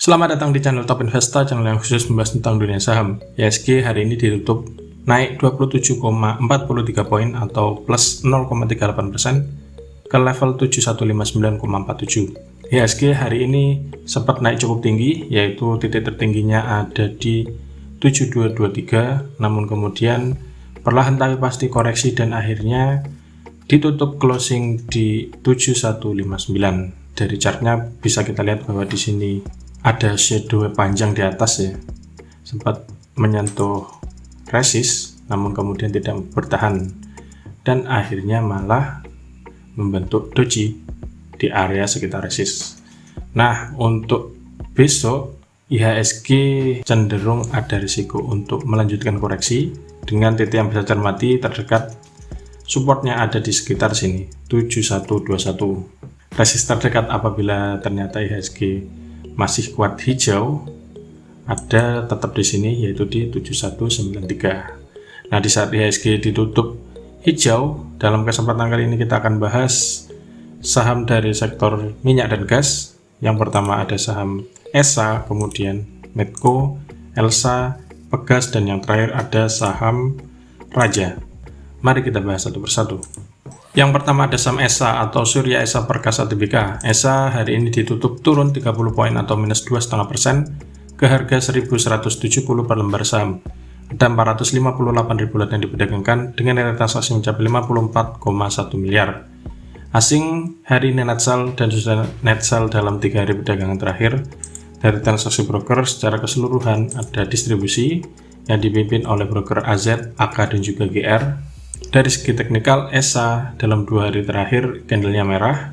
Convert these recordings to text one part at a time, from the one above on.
Selamat datang di channel Top Investa, channel yang khusus membahas tentang dunia saham. IHSG hari ini ditutup naik 27,43 poin atau plus 0,38% ke level 7159,47. IHSG hari ini sempat naik cukup tinggi, yaitu titik tertingginya ada di 7223, namun kemudian perlahan tapi pasti koreksi dan akhirnya ditutup closing di 7159. Dari chartnya bisa kita lihat bahwa di sini ada shadow panjang di atas ya, sempat menyentuh resist namun kemudian tidak bertahan dan akhirnya malah membentuk doji di area sekitar resist. Nah, untuk besok IHSG cenderung ada risiko untuk melanjutkan koreksi dengan titik yang bisa cermati terdekat supportnya ada di sekitar sini 7121. Resist terdekat apabila ternyata IHSG masih kuat hijau ada tetap di sini, yaitu di 7193. Nah, di saat IHSG ditutup hijau, dalam kesempatan kali ini kita akan bahas saham dari sektor minyak dan gas. Yang pertama ada saham ESA, kemudian Medco, Elsa, Pegas, dan yang terakhir ada saham Raja. Mari kita bahas satu persatu. Yang pertama ada saham ESA atau Surya Esa Perkasa Tbk. ESA hari ini ditutup turun 30 poin atau minus 2,5% ke harga 1170 per lembar saham. Ada 458 ribu lot yang diperdagangkan dengan nilai transaksi mencapai 54,1 miliar. Asing hari ini net sell dan sudah net sell dalam 3 hari perdagangan terakhir. Dari transaksi broker secara keseluruhan ada distribusi yang dipimpin oleh broker AZ, AK, dan juga GR. Dari segi teknikal, ESA dalam 2 hari terakhir candlenya merah,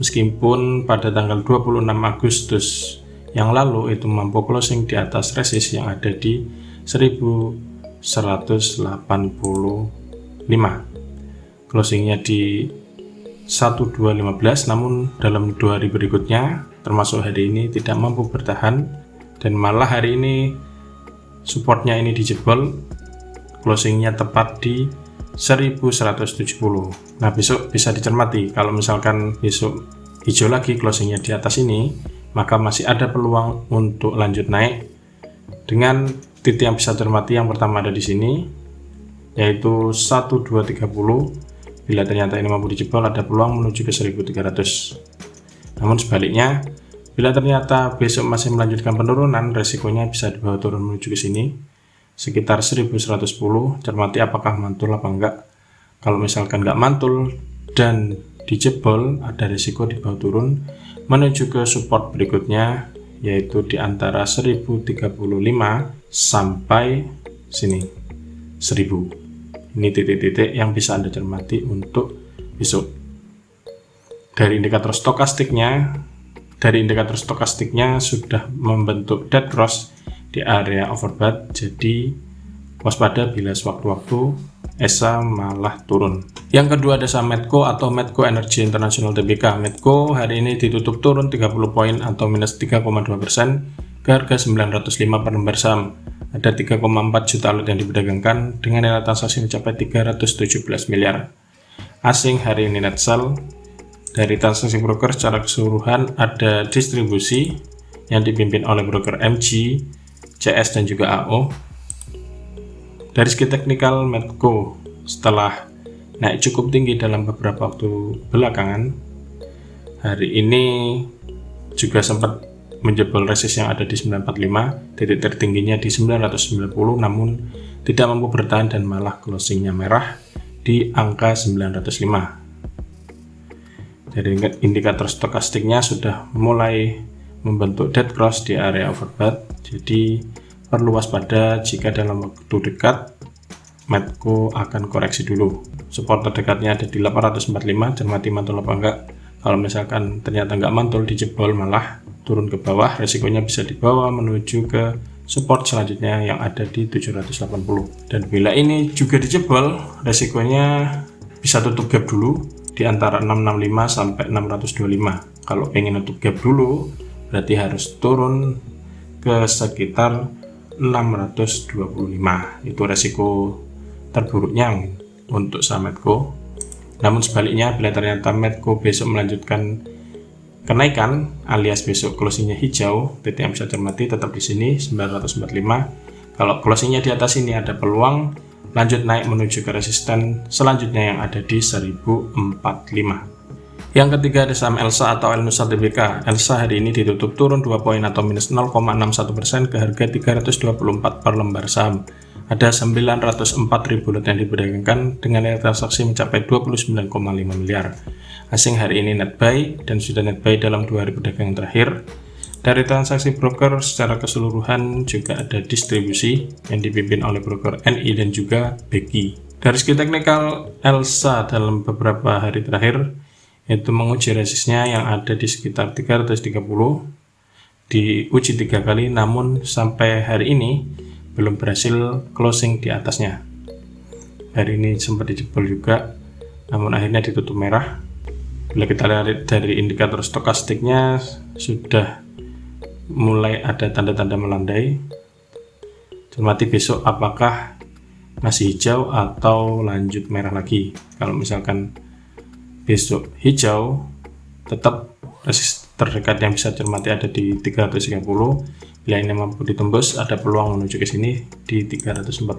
meskipun pada tanggal 26 Agustus yang lalu itu mampu closing di atas resist yang ada di 1185. Closingnya di 1215, namun dalam 2 hari berikutnya termasuk hari ini tidak mampu bertahan dan malah hari ini supportnya ini dijebol, closingnya tepat di 1170. Nah, besok bisa dicermati kalau misalkan besok hijau lagi closingnya di atas ini, maka masih ada peluang untuk lanjut naik dengan titik yang bisa cermati. Yang pertama ada di sini yaitu 1230. Bila ternyata ini mampu dijebol ada peluang menuju ke 1300. Namun sebaliknya, bila ternyata besok masih melanjutkan penurunan, resikonya bisa dibawa turun menuju ke sini sekitar 1110. Cermati apakah mantul apa enggak. Kalau misalkan enggak mantul dan dijebol, ada risiko dibawa turun menuju ke support berikutnya, yaitu di antara 1035 sampai sini 1000. Ini titik-titik yang bisa Anda cermati untuk besok. Dari indikator stokastiknya sudah membentuk dead cross di area overbought, jadi waspada bila sewaktu-waktu ESA malah turun. Yang kedua ada saham Medco atau Medco Energy International Tbk. Medco hari ini ditutup turun 30 poin atau minus 3,2% ke harga 905 per lembar saham. Ada 3,4 juta lot yang diperdagangkan dengan nilai transaksi mencapai 317 miliar. Asing hari ini net sell. Dari transaksi broker secara keseluruhan ada distribusi yang dipimpin oleh broker MG, CS, dan juga AO. Dari segi teknikal, Medco setelah naik cukup tinggi dalam beberapa waktu belakangan, hari ini juga sempat menjebol resist yang ada di 945, titik tertingginya di 990, namun tidak mampu bertahan dan malah closingnya merah di angka 905. Dari indikator stokastiknya sudah mulai membentuk dead cross di area overbought, jadi perlu waspada jika dalam waktu dekat Medco akan koreksi dulu. Support terdekatnya ada di 845, cermati mantul apa enggak. Kalau misalkan ternyata enggak mantul, dijebol malah turun ke bawah, resikonya bisa dibawa menuju ke support selanjutnya yang ada di 780. Dan bila ini juga dijebol, resikonya bisa tutup gap dulu di antara 665 sampai 625. Kalau pengen tutup gap dulu, berarti harus turun ke sekitar 625. Itu resiko terburuknya untuk saham Medco. Namun sebaliknya, bila ternyata Medco besok melanjutkan kenaikan alias besok closingnya hijau, titik yang bisa cermati tetap di sini 945. Kalau closingnya di atas ini ada peluang lanjut naik menuju ke resisten selanjutnya yang ada di 1045. Yang ketiga ada saham Elsa atau Elnusa Tbk. Elsa hari ini ditutup turun 2 poin atau minus 0,61% ke harga 324 per lembar saham. Ada 904.000 lot yang diperdagangkan dengan nilai transaksi mencapai 29,5 miliar. Asing hari ini net buy dan sudah net buy dalam 2 hari perdagangan terakhir. Dari transaksi broker secara keseluruhan juga ada distribusi yang dipimpin oleh broker NI dan juga BEKI. Dari segi teknikal, Elsa dalam beberapa hari terakhir itu menguji resistnya yang ada di sekitar 330, diuji 3 kali, namun sampai hari ini belum berhasil closing di atasnya. Hari ini sempat dijebol juga, namun akhirnya ditutup merah. Bila kita lihat dari indikator stokastiknya sudah mulai ada tanda-tanda melandai. Cermati besok apakah masih hijau atau lanjut merah lagi. Kalau misalkan besok hijau, tetap resisten terdekat yang bisa cermati ada di 330. Bila ini mampu ditembus, ada peluang menuju ke sini di 340.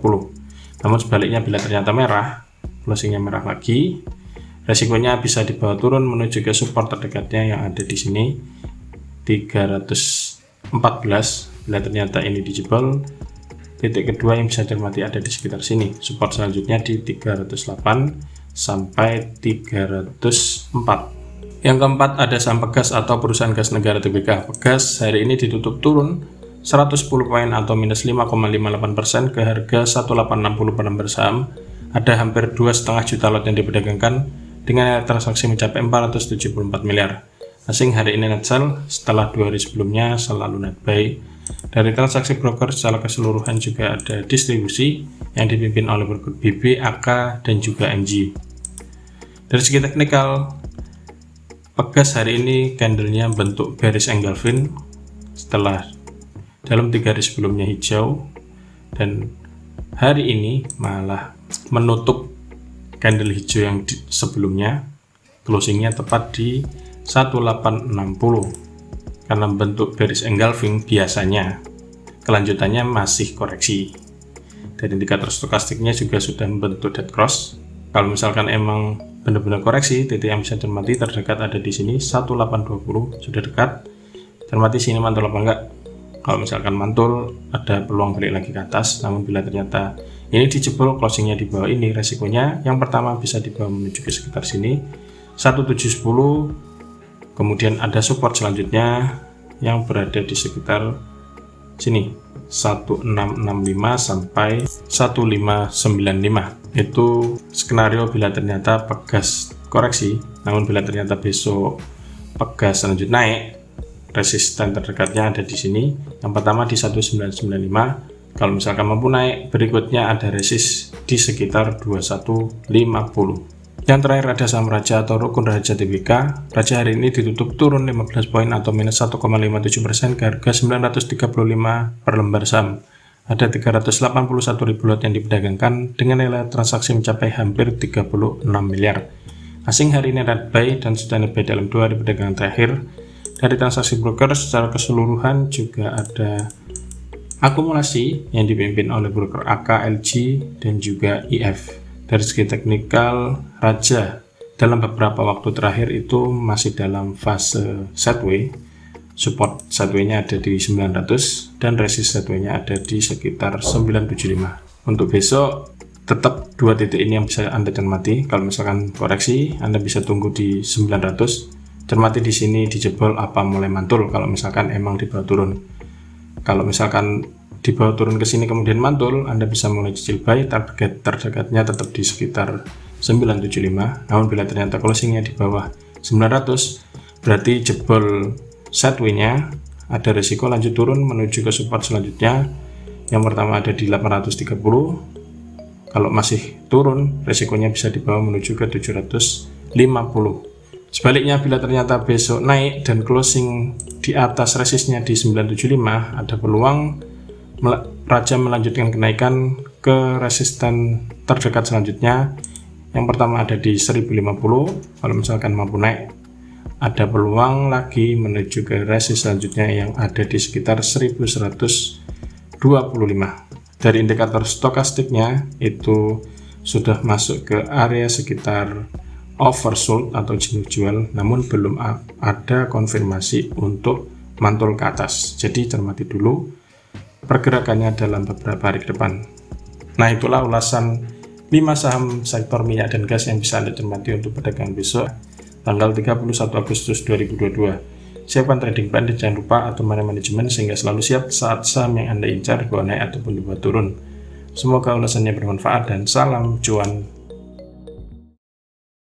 Namun sebaliknya bila ternyata merah, closingnya merah lagi, resikonya bisa dibawa turun menuju ke support terdekatnya yang ada di sini 314. Bila ternyata ini dijebol, titik kedua yang bisa cermati ada di sekitar sini. Support selanjutnya di 308 sampai 304. Yang keempat ada saham Pegas atau perusahaan gas negara Tbk. Pegas hari ini ditutup turun 110 poin atau minus 5,58% ke harga 1860 per lembar saham. Ada hampir 2,5 juta lot yang diperdagangkan dengan nilai transaksi mencapai 474 miliar. Asing hari ini net sell setelah 2 hari sebelumnya selalu net buy. Dari transaksi broker secara keseluruhan juga ada distribusi yang dipimpin oleh broker BB, AK, dan juga MG. Dari segi teknikal, Pegas hari ini candlenya bentuk bearish engulfing setelah dalam 3 hari sebelumnya hijau, dan hari ini malah menutup candle hijau yang sebelumnya, closingnya tepat di 1860. Karena bentuk bearish engulfing biasanya kelanjutannya masih koreksi. Dan indikator stokastiknya juga sudah membentuk dead cross. Kalau misalkan emang benar-benar koreksi, titik yang bisa cermati terdekat ada di sini 1820, sudah dekat. Cermati sini mantul apa enggak. Kalau misalkan mantul, ada peluang balik lagi ke atas. Namun bila ternyata ini dijebol, closingnya di bawah ini, resikonya yang pertama bisa dibawa menuju ke sekitar sini 1710. Kemudian ada support selanjutnya yang berada di sekitar sini 1665 sampai 1595. Itu skenario bila ternyata Pegas koreksi. Namun bila ternyata besok Pegas lanjut naik, resisten terdekatnya ada di sini. Yang pertama di 1995. Kalau misalkan mampu naik, berikutnya ada resist di sekitar 2150. Yang terakhir ada saham Raja atau Rukun Raja Tbk. Raja hari ini ditutup turun 15 poin atau minus 1,57% ke harga 935 per lembar saham. Ada 381.000 lot yang diperdagangkan dengan nilai transaksi mencapai hampir 36 miliar. Asing hari ini net buy dan sudah net buy dalam 2 hari perdagangan terakhir. Dari transaksi broker secara keseluruhan juga ada akumulasi yang dipimpin oleh broker AK, LG, dan juga IF. Dari segi teknikal, Raja dalam beberapa waktu terakhir itu masih dalam fase sideways. Support sideways-nya ada di 900 dan resist sideways-nya ada di sekitar 975. Untuk besok tetap 2 titik ini yang bisa Anda cermati. Kalau misalkan koreksi, Anda bisa tunggu di 900. Cermati di sini dijebol apa mulai mantul kalau misalkan emang dibawa turun. Kalau misalkan dibawa turun ke sini kemudian mantul, Anda bisa mulai cicil buy. Target terdekatnya tetap di sekitar 975. Namun bila ternyata closingnya di bawah 900, berarti jebol sideways-nya, ada resiko lanjut turun menuju ke support selanjutnya. Yang pertama ada di 830. Kalau masih turun, resikonya bisa dibawa menuju ke 750. Sebaliknya bila ternyata besok naik dan closing di atas resistnya di 975, ada peluang Raja melanjutkan kenaikan ke resisten terdekat selanjutnya. Yang pertama ada di 1050. Kalau misalkan mampu naik, ada peluang lagi menuju ke resist selanjutnya yang ada di sekitar 1125. Dari indikator stokastiknya itu sudah masuk ke area sekitar oversold atau jenuh jual, namun belum ada konfirmasi untuk mantul ke atas. Jadi cermati dulu pergerakannya dalam beberapa hari ke depan. Nah, itulah ulasan 5 saham sektor minyak dan gas yang bisa Anda cermati untuk perdagangan besok tanggal 31 Agustus 2022. Siapkan trading plan dan jangan lupa atur manajemen sehingga selalu siap saat saham yang Anda incar dibawa naik ataupun dibawa turun. Semoga ulasannya bermanfaat dan salam cuan